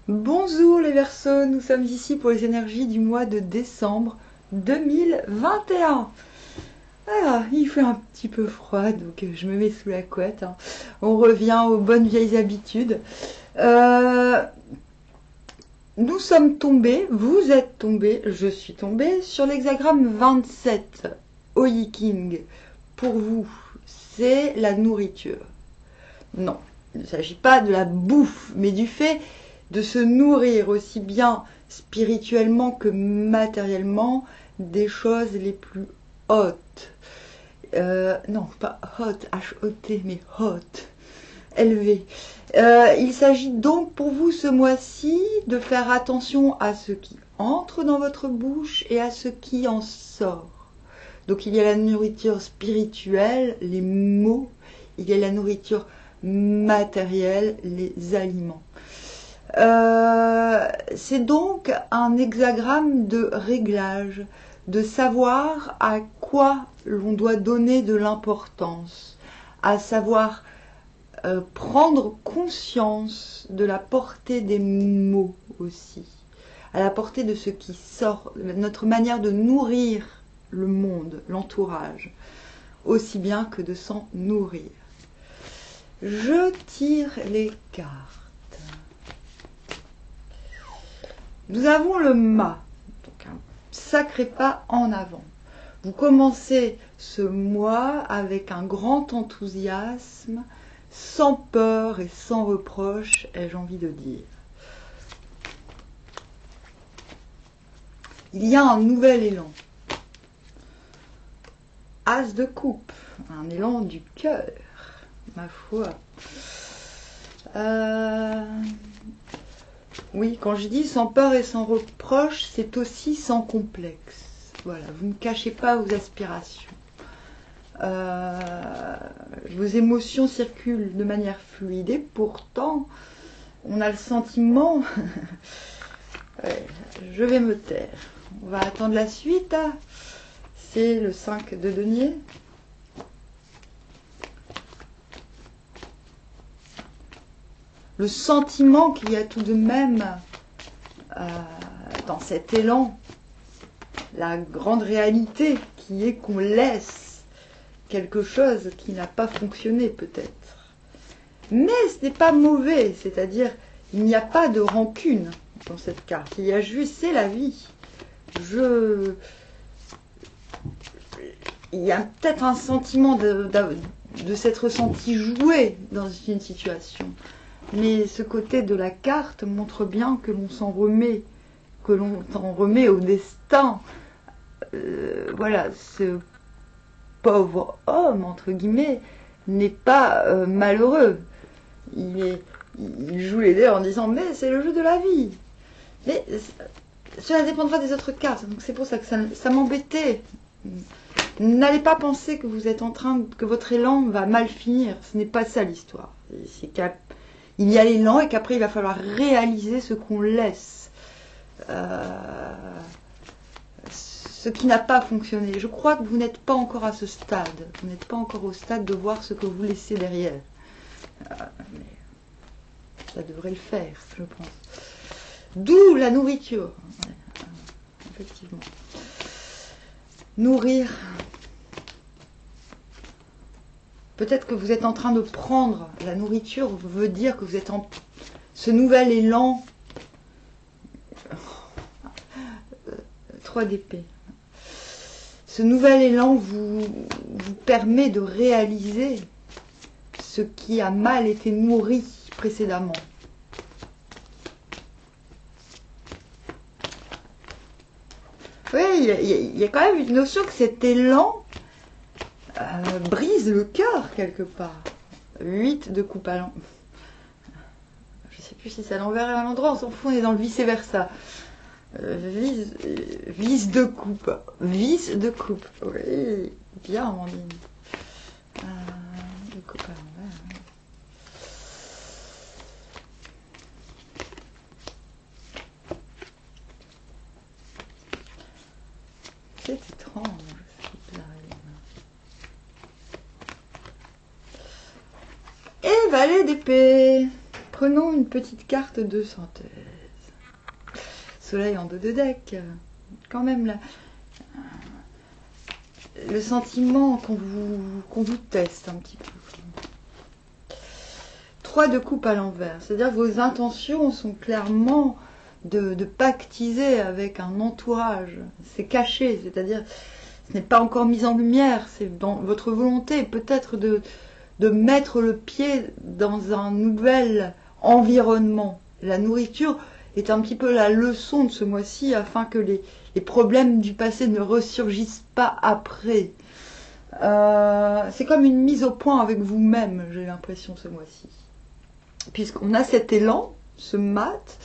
Bonjour les Verseaux, nous sommes ici pour les énergies du mois de décembre 2021. Ah, il fait un petit peu froid, donc je me mets sous la couette. On revient aux bonnes vieilles habitudes. Nous sommes tombés, vous êtes tombés, je suis tombée sur l'hexagramme 27, Oyi King. Pour vous, c'est la nourriture. Non, il ne s'agit pas de la bouffe, mais du fait de se nourrir aussi bien spirituellement que matériellement des choses les plus hautes. Non, pas hot, H-O-T, mais hot, élevé. Il s'agit donc pour vous ce mois-ci de faire attention à ce qui entre dans votre bouche et à ce qui en sort. Donc il y a la nourriture spirituelle, les mots, il y a la nourriture matérielle, les aliments. C'est donc un hexagramme de réglage, de savoir à quoi l'on doit donner de l'importance, à savoir prendre conscience de la portée des mots aussi, à la portée de ce qui sort, notre manière de nourrir le monde, l'entourage, aussi bien que de s'en nourrir. Je tire les cartes. Nous avons le mât, donc un sacré pas en avant. Vous commencez ce mois avec un grand enthousiasme, sans peur et sans reproche, ai-je envie de dire. Il y a un nouvel élan. As de coupe, un élan du cœur, ma foi. Oui, quand je dis sans peur et sans reproche, c'est aussi sans complexe. Voilà, vous ne cachez pas vos aspirations. Vos émotions circulent de manière fluide et pourtant, on a le sentiment... Ouais, je vais me taire. On va attendre la suite. C'est le 5 de denier. Le sentiment qu'il y a tout de même dans cet élan, la grande réalité qui est qu'on laisse quelque chose qui n'a pas fonctionné peut-être. Mais ce n'est pas mauvais, c'est-à-dire il n'y a pas de rancune dans cette carte. Il y a juste, c'est la vie. Il y a peut-être un sentiment de s'être senti joué dans une situation. Mais ce côté de la carte montre bien que l'on s'en remet, au destin. Voilà, ce pauvre homme, entre guillemets, n'est pas malheureux. Il joue les dés en disant « mais c'est le jeu de la vie ». Mais cela dépendra des autres cartes, donc c'est pour ça que ça m'embêtait. N'allez pas penser que vous êtes que votre élan va mal finir. Ce n'est pas ça l'histoire. C'est qu'il y a l'élan et qu'après il va falloir réaliser ce qu'on laisse. Ce qui n'a pas fonctionné. Je crois que vous n'êtes pas encore à ce stade. Vous n'êtes pas encore au stade de voir ce que vous laissez derrière. Mais ça devrait le faire, je pense. D'où la nourriture. Effectivement. Nourrir. Peut-être que vous êtes en train de prendre la nourriture, veut dire que vous êtes en ce nouvel élan. 3 d'épée. Ce nouvel élan vous permet de réaliser ce qui a mal été nourri précédemment. Oui, il y a quand même une notion que cet élan brise le cœur quelque part. 8 de coupe à l'envers. Je ne sais plus si c'est à l'envers et à l'endroit, on s'en fout, on est dans le vice-versa. Vis de coupe. Vis de coupe. Oui, bien Amandine. De coupe à l'envers. C'est étrange ce qui arrive. Et valet d'épée. Prenons une petite carte de synthèse. Soleil en dos de deck. Quand même, là, le sentiment qu'on vous teste un petit peu. 3 de coupe à l'envers. C'est-à-dire que vos intentions sont clairement de pactiser avec un entourage. C'est caché, c'est-à-dire ce n'est pas encore mis en lumière. C'est dans votre volonté peut-être de mettre le pied dans un nouvel environnement. La nourriture est un petit peu la leçon de ce mois-ci afin que les problèmes du passé ne ressurgissent pas après. C'est comme une mise au point avec vous-même, j'ai l'impression, ce mois-ci. Puisqu'on a cet élan, ce mat,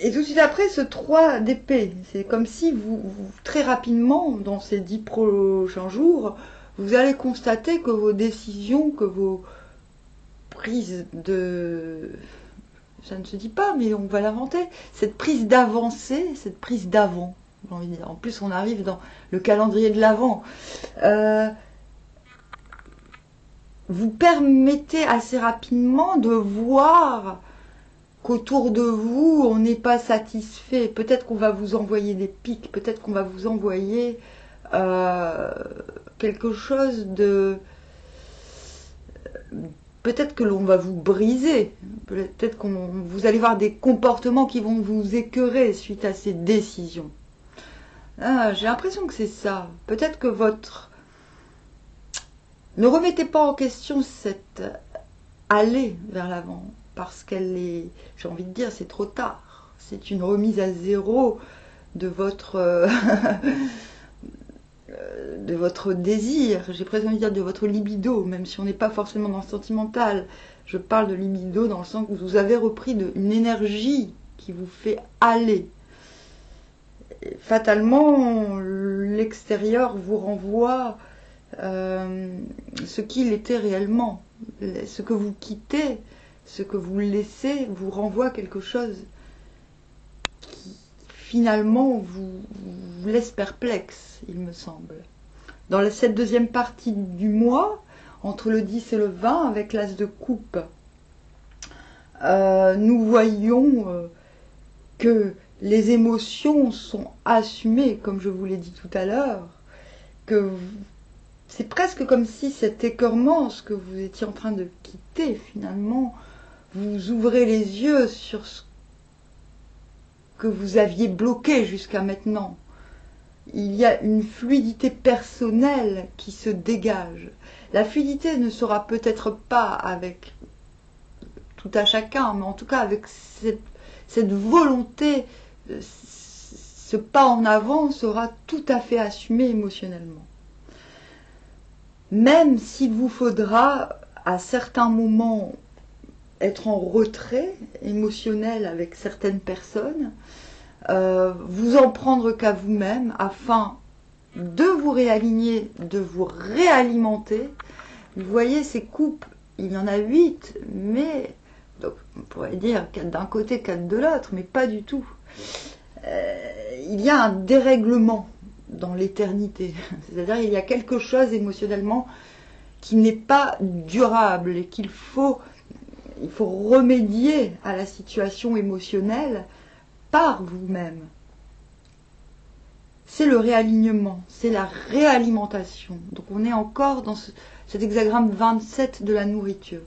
et tout de suite après, ce 3 d'épée. C'est comme si vous, très rapidement, dans ces 10 prochains jours, vous allez constater que vos décisions, que vos prises de... Ça ne se dit pas, mais on va l'inventer. Cette prise d'avancée, cette prise d'avant, j'ai envie de dire. En plus, on arrive dans le calendrier de l'avant. Vous permettez assez rapidement de voir qu'autour de vous, on n'est pas satisfait. Peut-être qu'on va vous envoyer des pics, peut-être qu'on va vous envoyer quelque chose de... Peut-être que l'on va vous briser, peut-être que vous allez voir des comportements qui vont vous écœurer suite à ces décisions. J'ai l'impression que c'est ça. Peut-être que votre... Ne remettez pas en question cette allée vers l'avant, parce qu'elle est, j'ai envie de dire, c'est trop tard. C'est une remise à zéro de votre... de votre désir, j'ai presque envie de dire de votre libido, même si on n'est pas forcément dans le sentimental. Je parle de libido dans le sens où vous avez repris une énergie qui vous fait aller. Et fatalement, l'extérieur vous renvoie ce qu'il était réellement. Ce que vous quittez, ce que vous laissez, vous renvoie quelque chose qui finalement vous laisse perplexe, il me semble. Dans cette deuxième partie du mois, entre le 10 et le 20, avec l'as de coupe, nous voyons que les émotions sont assumées, comme je vous l'ai dit tout à l'heure, que c'est presque comme si cet écœurement, ce que vous étiez en train de quitter finalement, vous ouvrez les yeux sur ce que vous aviez bloqué jusqu'à maintenant. Il y a une fluidité personnelle qui se dégage. La fluidité ne sera peut-être pas avec tout à chacun, mais en tout cas avec cette volonté, ce pas en avant sera tout à fait assumé émotionnellement. Même s'il vous faudra à certains moments être en retrait émotionnel avec certaines personnes, vous en prendre qu'à vous-même afin de vous réaligner, de vous réalimenter. Vous voyez, ces coupes, il y en a 8, mais donc, on pourrait dire 4 d'un côté, 4 de l'autre, mais pas du tout. Il y a un dérèglement dans l'éternité, c'est-à-dire il y a quelque chose émotionnellement qui n'est pas durable et il faut remédier à la situation émotionnelle par vous-même. C'est le réalignement, c'est la réalimentation. Donc on est encore dans cet hexagramme 27 de la nourriture.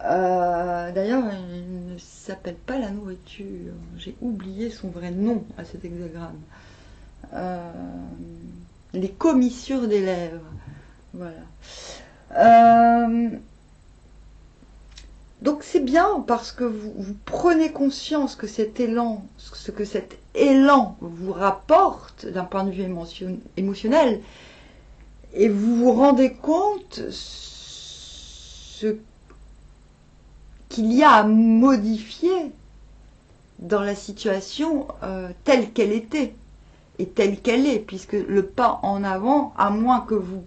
D'ailleurs, il ne s'appelle pas la nourriture. J'ai oublié son vrai nom à cet hexagramme. Les commissures des lèvres. Voilà. Donc c'est bien parce que vous prenez conscience que cet élan, ce que cet élan vous rapporte d'un point de vue émotionnel, et vous vous rendez compte ce qu'il y a à modifier dans la situation telle qu'elle était et telle qu'elle est, puisque le pas en avant, à moins que vous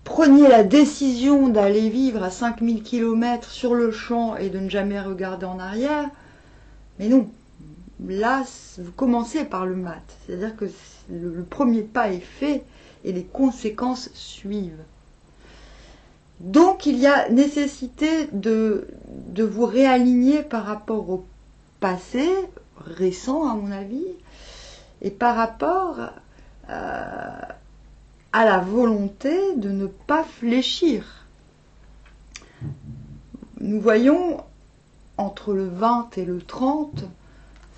preniez la décision d'aller vivre à 5000 km sur le champ et de ne jamais regarder en arrière, mais non, là, vous commencez par le mat, c'est-à-dire que le premier pas est fait et les conséquences suivent. Donc, il y a nécessité de vous réaligner par rapport au passé, récent à mon avis, et par rapport à la volonté de ne pas fléchir. Nous voyons entre le 20 et le 30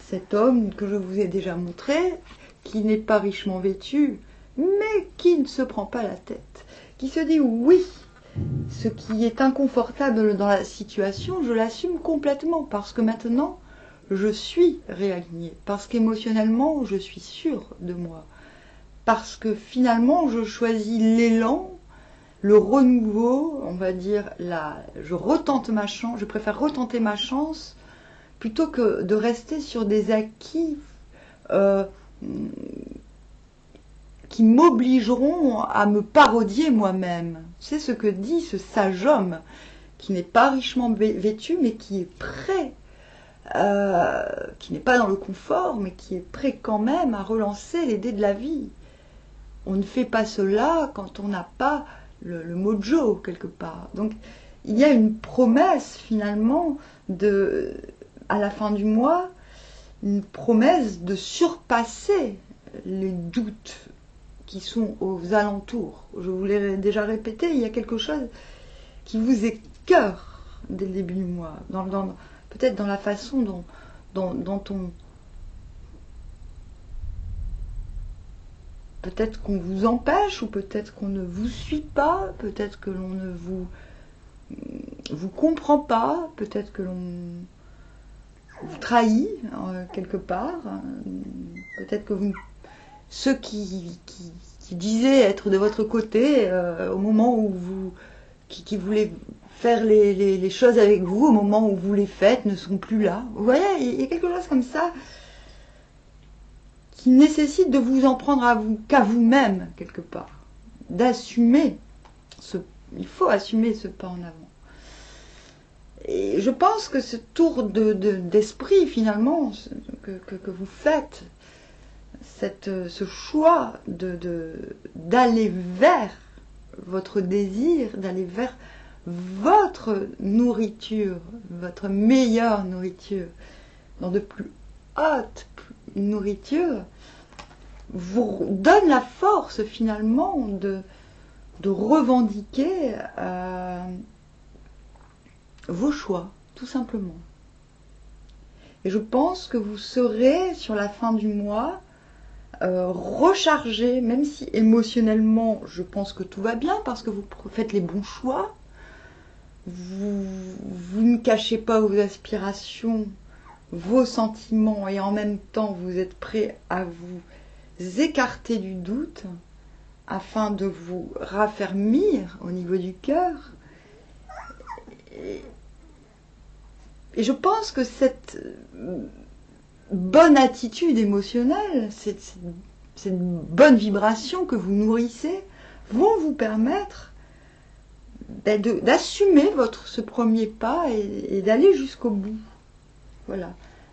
cet homme que je vous ai déjà montré, qui n'est pas richement vêtu, mais qui ne se prend pas la tête, qui se dit oui, ce qui est inconfortable dans la situation, je l'assume complètement, parce que maintenant, je suis réalignée, parce qu'émotionnellement, je suis sûre de moi, parce que finalement, je choisis l'élan, le renouveau, on va dire, je retente ma chance, je préfère retenter ma chance, plutôt que de rester sur des acquis qui m'obligeront à me parodier moi-même. C'est ce que dit ce sage homme, qui n'est pas richement vêtu, mais qui est prêt, qui n'est pas dans le confort, mais qui est prêt quand même à relancer les dés de la vie. On ne fait pas cela quand on n'a pas le mojo quelque part. Donc il y a une promesse finalement à la fin du mois, une promesse de surpasser les doutes qui sont aux alentours. Je vous l'ai déjà répété, il y a quelque chose qui vous écœure dès le début du mois, peut-être dans la façon dont on... Peut-être qu'on vous empêche, ou peut-être qu'on ne vous suit pas, peut-être que l'on ne vous comprend pas, peut-être que l'on vous trahit quelque part, peut-être que ceux qui disaient être de votre côté au moment où qui voulaient faire les choses avec vous, au moment où vous les faites, ne sont plus là. Vous voyez, il y a quelque chose comme ça qui nécessite de vous en prendre qu'à vous-même, quelque part. D'assumer il faut assumer ce pas en avant. Et je pense que ce tour d'esprit, finalement, que vous faites, ce choix d'aller vers votre désir, d'aller vers votre nourriture, votre meilleure nourriture, dans de plus hautes nourritures, vous donne la force finalement de revendiquer vos choix, tout simplement. Et je pense que vous serez sur la fin du mois rechargé, même si émotionnellement je pense que tout va bien parce que vous faites les bons choix, vous ne cachez pas vos aspirations, vos sentiments, et en même temps vous êtes prêt à vous écarter du doute afin de vous raffermir au niveau du cœur. Et je pense que cette bonne attitude émotionnelle, cette bonne vibration que vous nourrissez, vont vous permettre d'assumer ce premier pas et d'aller jusqu'au bout. Voilà.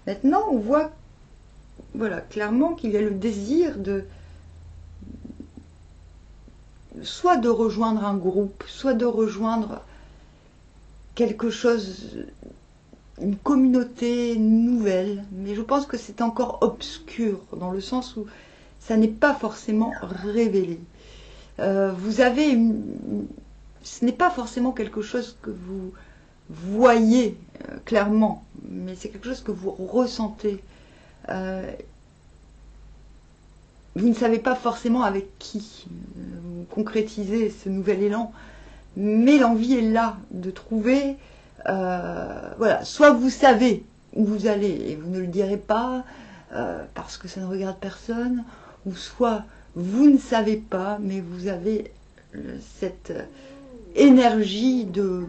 Maintenant, on voit clairement qu'il y a le désir soit de rejoindre un groupe, soit de rejoindre quelque chose, une communauté nouvelle, mais je pense que c'est encore obscur, dans le sens où ça n'est pas forcément révélé. Ce n'est pas forcément quelque chose que vous voyez clairement, mais c'est quelque chose que vous ressentez. Vous ne savez pas forcément avec qui vous concrétisez ce nouvel élan, mais l'envie est là de trouver, soit vous savez où vous allez et vous ne le direz pas parce que ça ne regarde personne, ou soit vous ne savez pas, mais vous avez cette énergie de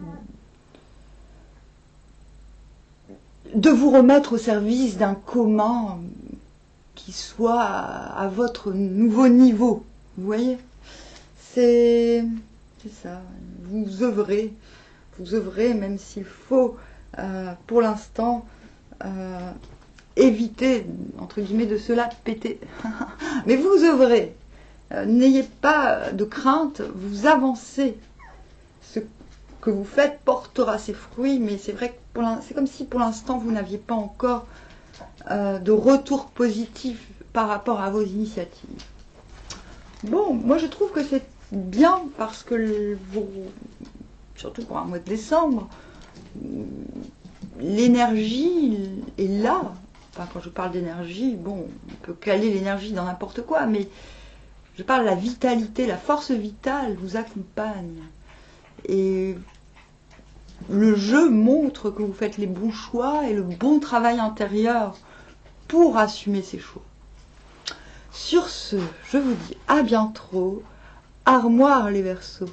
vous remettre au service d'un commun qui soit à votre nouveau niveau. Vous voyez, c'est ça. Vous œuvrez, même s'il faut, pour l'instant, éviter, entre guillemets, de se la péter. Mais vous œuvrez. N'ayez pas de crainte, vous avancez. Ce que vous faites portera ses fruits, mais c'est vrai que c'est comme si pour l'instant vous n'aviez pas encore de retour positif par rapport à vos initiatives. Bon, moi je trouve que c'est bien parce que surtout pour un mois de décembre, l'énergie est là. Enfin, quand je parle d'énergie, bon, on peut caler l'énergie dans n'importe quoi, mais je parle de la vitalité, la force vitale vous accompagne. Et le jeu montre que vous faites les bons choix et le bon travail intérieur pour assumer ces choix. Sur ce, je vous dis à bientôt. Armoire les Verseaux.